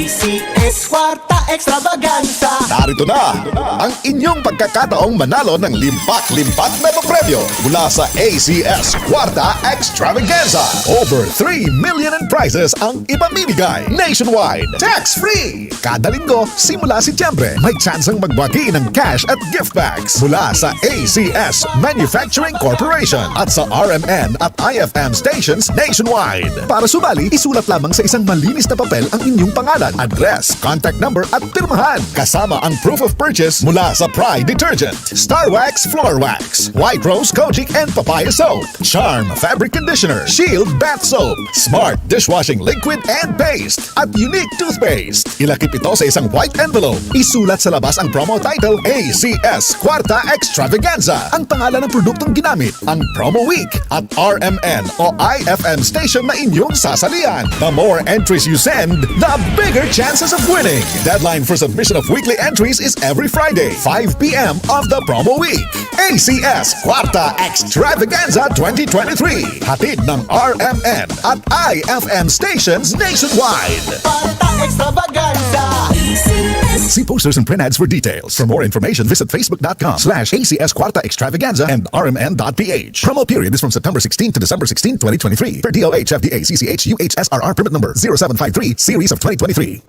ACS Kwarta Extravaganza. Narito na ang inyong pagkakataong manalo ng limpak-limpak na papremyo mula sa ACS Kwarta Extravaganza. Over 3 million in prizes ang ipamimigay nationwide. Tax-free! Kada linggo, simula Setyembre, may tsansang magbagi ng cash at gift bags mula sa ACS Manufacturing Corporation at sa RMN at IFM stations nationwide. Para sumali, isulat lamang sa isang malinis na papel ang inyong pangalan, address, contact number at pirmahan. Kasama ang proof of purchase mula sa Pride Detergent, Star Wax Floor Wax, White Rose Kojic and Papaya Soap, Charm Fabric Conditioner, Shield Bath Soap, Smart Dishwashing Liquid and Paste, at Unique Toothpaste. Ilakip ito sa isang white envelope. Isulat sa labas ang promo title ACS Kwarta Extravaganza, ang pangalan ng produktong ginamit, ang promo week, at RMN o IFM station na inyong sasalian. The more entries you send, the bigger chances of winning. Deadline for submission of weekly entries is every Friday, 5 p.m. of the promo week. ACS Kwarta Extravaganza 2023. Hatid ng RMN at IFM stations nationwide. Kwarta Extravaganza. ACS. See posters and print ads for details. For more information, visit facebook.com/ACS Kwarta Extravaganza and rmn.ph. Promo period is from September 16 to December 16, 2023. Per DOH, FDA, CCH, UHSRR permit number 0753, series of 2023.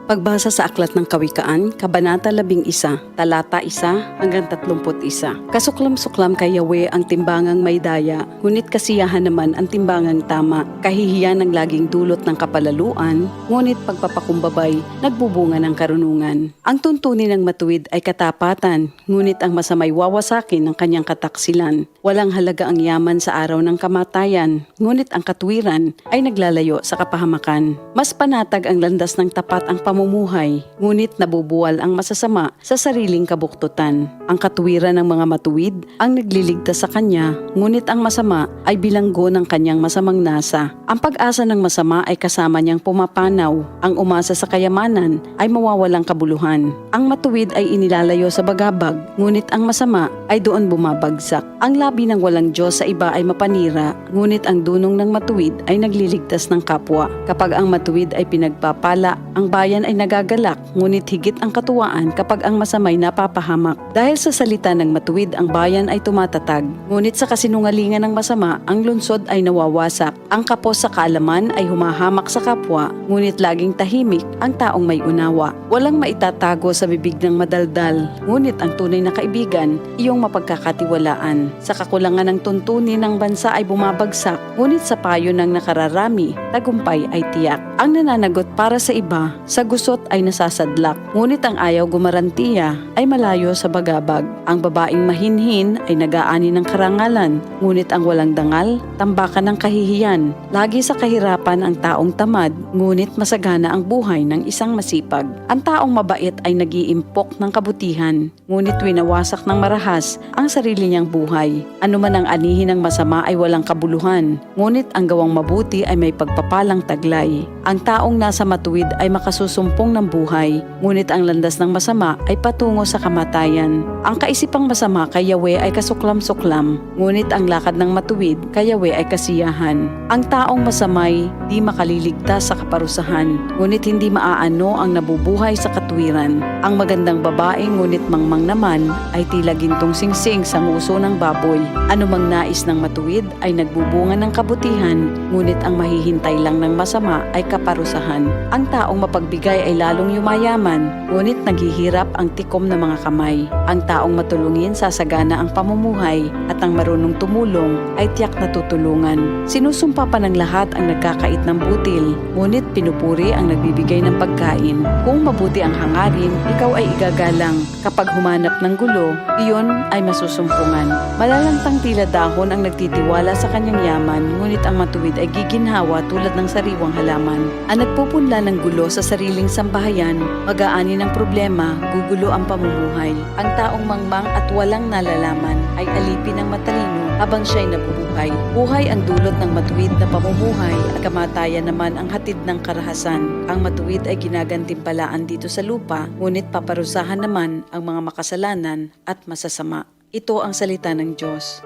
Pagbasa sa Aklat ng Kawikaan, Kabanata 11, Talata 1 hanggang 31. Kasuklam-suklam kay Yahweh ang timbangang may daya, ngunit kasiyahan naman ang timbangang tama. Kahihiyan ang laging dulot ng kapalaluan, ngunit pagpapakumbabay, nagbubunga ng karunungan. Ang tuntunin ng matuwid ay katapatan, ngunit ang masamay wawasakin ng kanyang kataksilan. Walang halaga ang yaman sa araw ng kamatayan, ngunit ang katwiran ay naglalayo sa kapahamakan. Mas panatag ang landas ng tapat ang pamumuhay, ngunit nabubuwal ang masasama sa sariling kabuktutan. Ang katuwiran ng mga matuwid ang nagliligtas sa kanya, ngunit ang masama ay bilanggo ng kanyang masamang nasa. Ang pag-asa ng masama ay kasama niyang pumapanaw. Ang umasa sa kayamanan ay mawawalang kabuluhan. Ang matuwid ay inilalayo sa bagabag, ngunit ang masama ay doon bumabagsak. Ang labi ng walang Diyos sa iba ay mapanira, ngunit ang dunong ng matuwid ay nagliligtas ng kapwa. Kapag ang matuwid ay pinagpapala, ang bayan ay nagagalak, ngunit higit ang katuwaan kapag ang masamay napapahamak. Dahil sa salita ng matuwid, ang bayan ay tumatatag, ngunit sa kasinungalingan ng masama, ang lungsod ay nawawasak. Ang kapos sa kaalaman ay humahamak sa kapwa, ngunit laging tahimik ang taong may unawa. Walang maitatago sa bibig ng madaldal, ngunit ang tunay na kaibigan, iyong mapagkakatiwalaan. Sa kakulangan ng tuntunin ng bansa ay bumabagsak, ngunit sa payo ng nakararami, tagumpay ay tiyak. Ang nananagot para sa iba, sa gusot ay nasasadlak, ngunit ang ayaw gumarantiya ay malayo sa bagabag. Ang babaeng mahinhin ay nag-aani ng karangalan, ngunit ang walang dangal, tambakan ng kahihiyan. Lagi sa kahirapan ang taong tamad, ngunit masagana ang buhay ng isang masipag. Ang taong mabait ay nag-iimpok ng kabutihan, ngunit winawasak ng marahas ang sarili niyang buhay. Ano man ang anihin ng masama ay walang kabuluhan, ngunit ang gawang mabuti ay may pagpapalang taglay. Ang taong nasa matuwid ay makasusumpong ng buhay, ngunit ang landas ng masama ay patungo sa kamatayan. Ang kaisipang masama kay Yahweh ay kasuklam-suklam, ngunit ang lakad ng matuwid kay Yahweh ay kasiyahan. Ang taong masamay di makaliligtas sa kaparusahan, ngunit hindi maaano ang nabubuhay sa katwiran. Ang magandang babae ngunit mangmang naman ay tila gintong singsing sa nguso ng baboy. Anumang nais ng matuwid ay nagbubunga ng kabutihan, ngunit ang mahihintay lang ng masama ay kaparusahan. Ang taong mapagbigay ay lalong yumayaman, ngunit naghihirap ang tikom ng mga kamay. Ang taong matulungin sasagana ang pamumuhay, at ang marunong tumulong ay tiyak na tutulungan. Sinusumpa pa ng lahat ang nagkakait ng butil, ngunit pinupuri ang nagbibigay ng pagkain. Kung mabuti ang hangarin, ikaw ay igagalang. Kapag humanap ng gulo, iyon ay masusumpungan. Malalantang tila dahon ang nagtitiwala sa kanyang yaman, ngunit ang matuwid ay giginhawa tulad ng sariwang halaman. Ang nagpupunla ng gulo sa sariling sambahayan, mag-aani ng problema, gugulo ang pamumuhay. Ang taong mangmang at walang nalalaman ay alipin ng matalino habang siya'y nabubuhay. Buhay ang dulot ng matuwid na pamumuhay at kamatayan naman ang hatid ng karahasan. Ang matuwid ay ginagantimpalaan dito sa lupa, ngunit paparusahan naman ang mga makasalanan at masasama. Ito ang salita ng Diyos.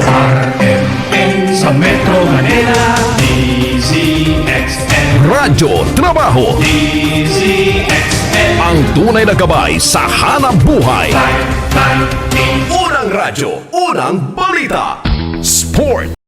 RMN sa Metro Manila, DZXN Radyo trabaho. Ang tunay na gabay sa hanap buhay. Unang radyo, unang balita. Sport.